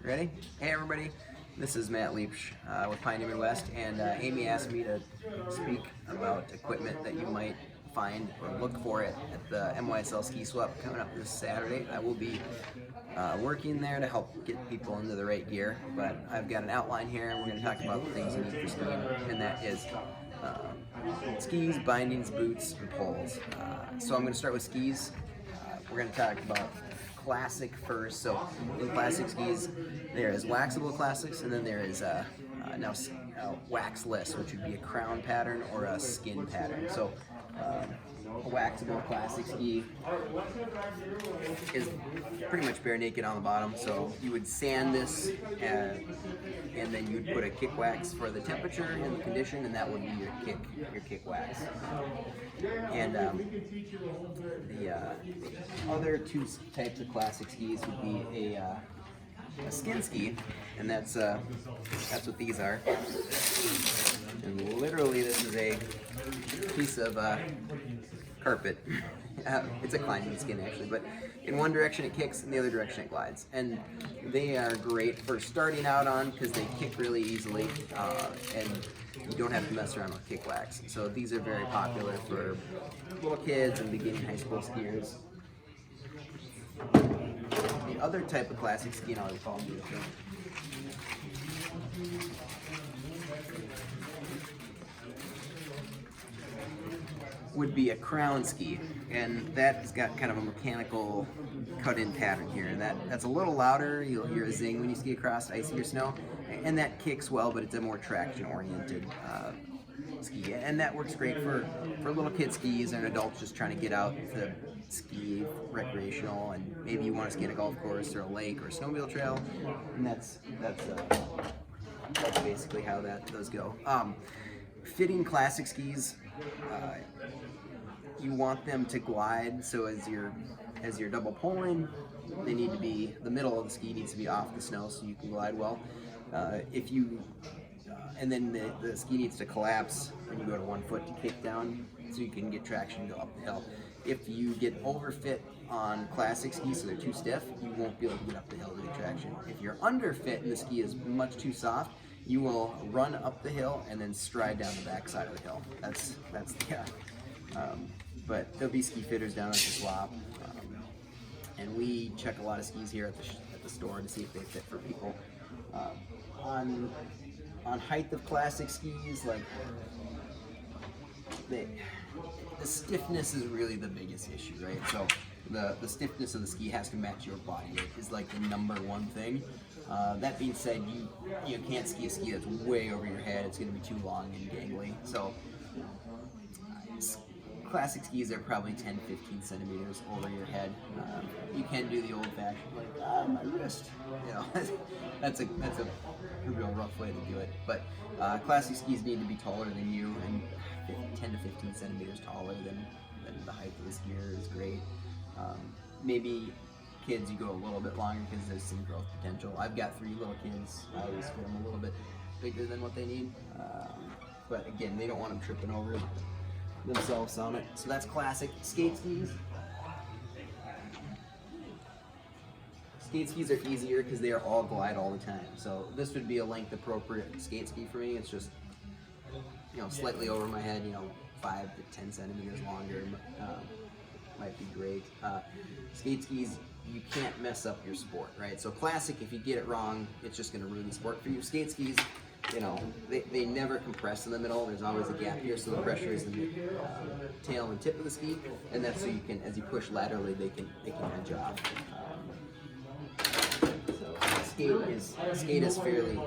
Ready? Hey everybody, this is Matt Leapsch with Pioneer Midwest, and Amy asked me to speak about equipment that you might find or look for it at the MYSL Ski Swap coming up this Saturday. I will be working there to help get people into the right gear, but I've got an outline here and we're going to talk about the things you need for skiing, and that is skis, bindings, boots, and poles. So I'm going to start with skis. We're going to talk about classic first. So in classic skis, there is waxable classics, and then there is now waxless, which would be a crown pattern or a skin pattern. So a waxable classic ski is pretty much bare naked on the bottom. So you would sand this, and then you would put a kick wax for the temperature and the condition, and that would be your kick wax. And the other two types of classic skis would be a skin ski, and that's what these are. And literally, this is a piece of carpet. It's a climbing skin actually, but in one direction it kicks, in the other direction it glides. And they are great for starting out on because they kick really easily, and you don't have to mess around with kick wax. So these are very popular for little kids and beginning high school skiers. The other type of classic ski, and I'll call them would be a crown ski, and that's got kind of a mechanical cut-in pattern here. That's a little louder. You'll hear a zing when you ski across icy or snow, and that kicks well, but it's a more traction-oriented ski, and that works great for little kid skis and adults just trying to get out to ski recreational, and maybe you want to ski at a golf course or a lake or a snowmobile trail, and that's basically how those go. Fitting classic skis, you want them to glide, so as you're double poling, they need to be, the middle of the ski needs to be off the snow so you can glide well. And then the ski needs to collapse when you go to 1 foot to kick down so you can get traction and go up the hill. If you get overfit on classic skis, so they're too stiff, you won't be able to get up the hill to get traction. If you're underfit and the ski is much too soft, you will run up the hill and then stride down the back side of the hill. But there'll be ski fitters down at the swap, and we check a lot of skis here at the store to see if they fit for people. On height of classic skis, like the stiffness is really the biggest issue, right? So the stiffness of the ski has to match your body weight is like the number one thing. That being said, you can't ski a ski that's way over your head. It's going to be too long and gangly. So classic skis are probably 10-15 centimeters over your head. You can do the old-fashioned, like, my wrist. You know, that's a real rough way to do it. But classic skis need to be taller than you, and 10 to 15 centimeters taller than the height of the skier is great. Maybe kids, you go a little bit longer because there's some growth potential. I've got 3 little kids. I always fit them a little bit bigger than what they need. But again, they don't want them tripping over themselves on it. So that's classic. Skate skis. Skate skis are easier because they are all glide all the time. So this would be a length appropriate skate ski for me. It's just, slightly over my head, 5 to 10 centimeters longer might be great. Skate skis, you can't mess up your sport, right? So classic, if you get it wrong, it's just going to ruin the sport for you. Skate skis, they never compress in the middle. There's always a gap here, so the pressure is in the tail and tip of the ski, and that's so you can, as you push laterally, they can hinge off. So skate is fairly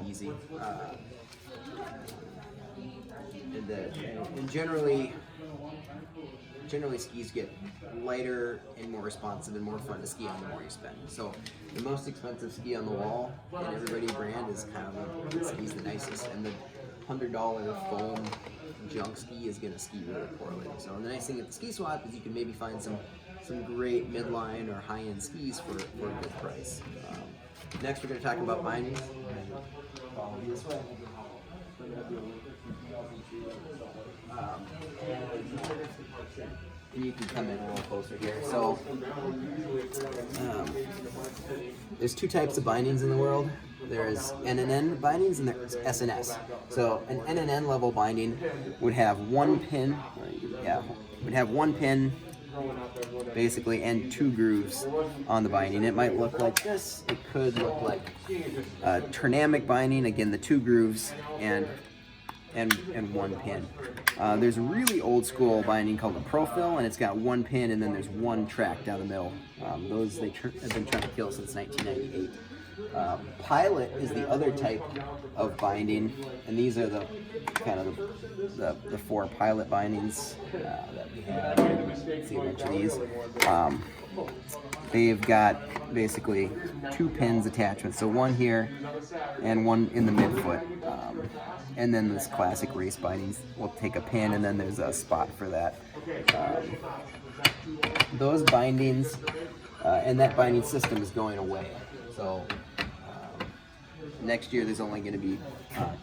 easy, and generally skis get lighter and more responsive and more fun to ski on the more you spend. So the most expensive ski on the wall in everybody brand is kind of the ski's the nicest, and the $100 foam junk ski is going to ski really poorly. So the nice thing at the ski swap is you can maybe find some great midline or high-end skis for a good price. Next we're going to talk about bindings. Follow me this way. And you can come in a little closer here. So there's two types of bindings in the world. There's NNN bindings and there's SNS. So an NNN level binding would have one pin, basically, and two grooves on the binding. It might look like this. It could look like a turnamic binding. Again, the two grooves and one pin. There's a really old school binding called a Profil, and it's got one pin and then there's one track down the middle. Those they have been trying to kill since 1998. Pilot is the other type of binding, and these are the kind of the four pilot bindings that we have. Let's see a bunch of these. They've got basically two pins attachments, so one here and one in the midfoot. And then this classic race bindings will take a pin and then there's a spot for that. Those bindings and that binding system is going away. So next year there's only going to be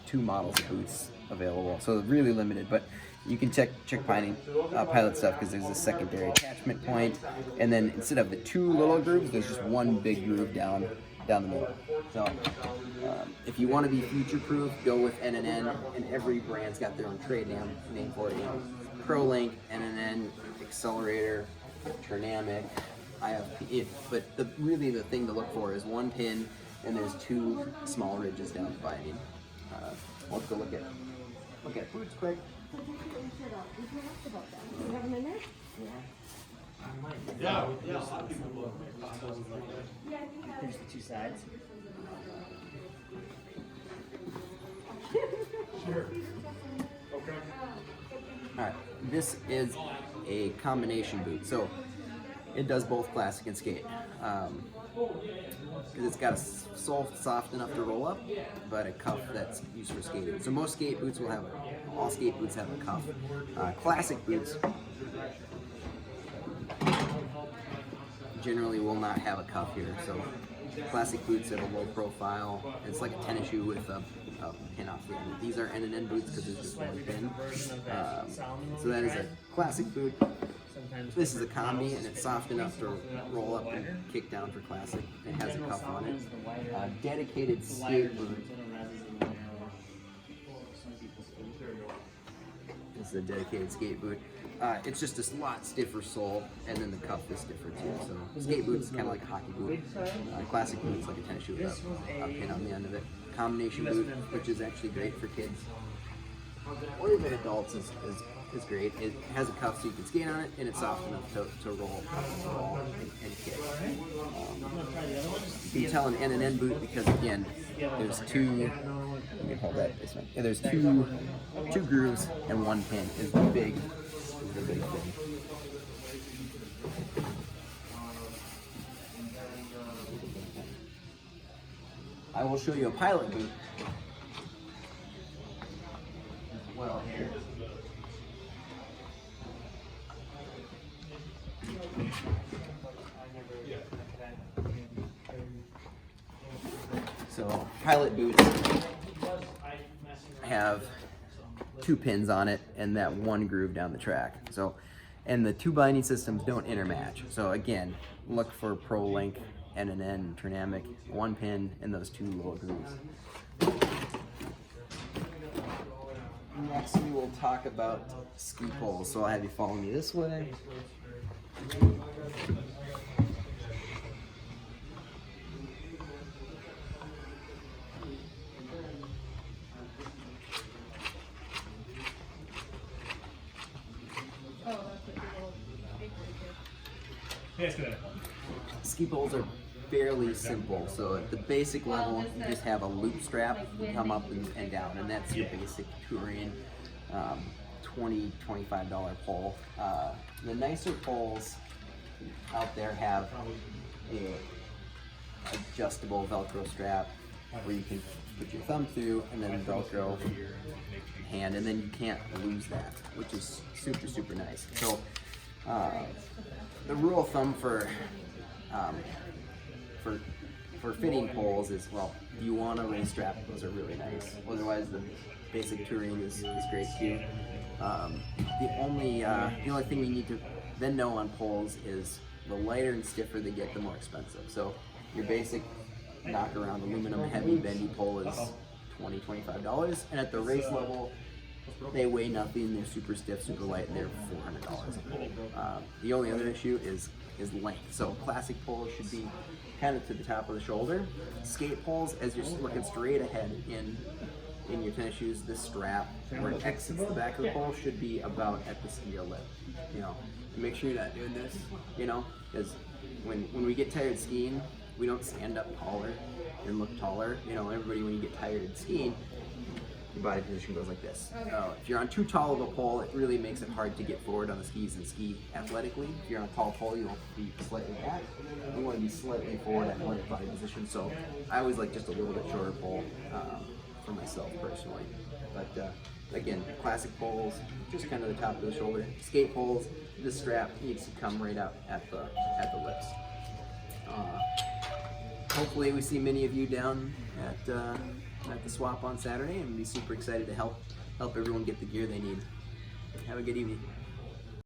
2 models of boots available, so really limited. But you can check pilot stuff because there's a secondary attachment point, and then instead of the 2 little grooves, there's just one big groove down the middle. So if you want to be future-proof, go with NNN, and every brand's got their own trade name for it. You know, ProLink, NNN, Accelerator, Turnamic, IFP. But really the thing to look for is one pin, and there's 2 small ridges down the binding. Let's go look at boots quick. Yeah. Finish the 2 sides. Sure. Okay. Alright, this is a combination boot. So it does both classic and skate. Because it's got a sole soft enough to roll up, but a cuff that's used for skating. So most skate boots will have all skate boots have a cuff. Classic boots generally will not have a cuff here. So classic boots have a low profile. It's like a tennis shoe with a pin off the end. These are NNN boots because there's just one pin. So that is a classic boot. This is a combi, and it's soft enough to roll up and kick down for classic. It has a cuff on it. Dedicated skate boot. This is a dedicated skate boot. It's just a lot stiffer sole, and then the cuff is stiffer too. So skate boot is kind of like a hockey boot. Classic boot is like a tennis shoe with a pin on the end of it. Combination boot, which is actually great for kids or even adults, is great. It has a cuff so you can skate on it, and it's soft enough to roll and kick. You can tell an NNN boot because, again, there's 2. You can hold that this way. Yeah, there's two grooves and one pin is the big thing. I will show you a pilot boot as well here. So pilot boots have 2 pins on it and that one groove down the track. So, and the 2 binding systems don't intermatch. So again, look for ProLink, NNN, Turnamic, 1 pin and those 2 little grooves. Next we will talk about ski poles. So I'll have you follow me this way. Ski poles are fairly simple. So at the basic level, you just have a loop strap come up and down, and that's your basic touring $20-25 pole. The nicer poles out there have a adjustable Velcro strap where you can put your thumb through and then Velcro hand, and then you can't lose that, which is super nice. So the rule of thumb for fitting poles is, well, do you want a race strap? Those are really nice. Otherwise, the basic touring is great too. The only thing you need to then know on poles is the lighter and stiffer they get, the more expensive. So your basic knock around aluminum heavy bendy pole is $20-$25, and at the race level, they weigh nothing. They're super stiff, super light, and they're $400 a pole. The only other issue is length. So classic poles should be kind of to the top of the shoulder. Skate poles, as you're looking straight ahead in your tennis shoes, this strap where it exits the back of the pole should be about at the skier lip. You know, make sure you're not doing this. You know, because when we get tired skiing, we don't stand up taller and look taller. You know, everybody, when you get tired skiing, your body position goes like this. If you're on too tall of a pole, it really makes it hard to get forward on the skis and ski athletically. If you're on a tall pole, you'll be slightly back. You want to be slightly forward athletic body position. So I always like just a little bit shorter pole for myself personally. But again, classic poles, just kind of the top of the shoulder. Skate poles, this strap needs to come right up at the lips. Hopefully we see many of you down at the swap on Saturday, and be super excited to help everyone get the gear they need. Have a good evening.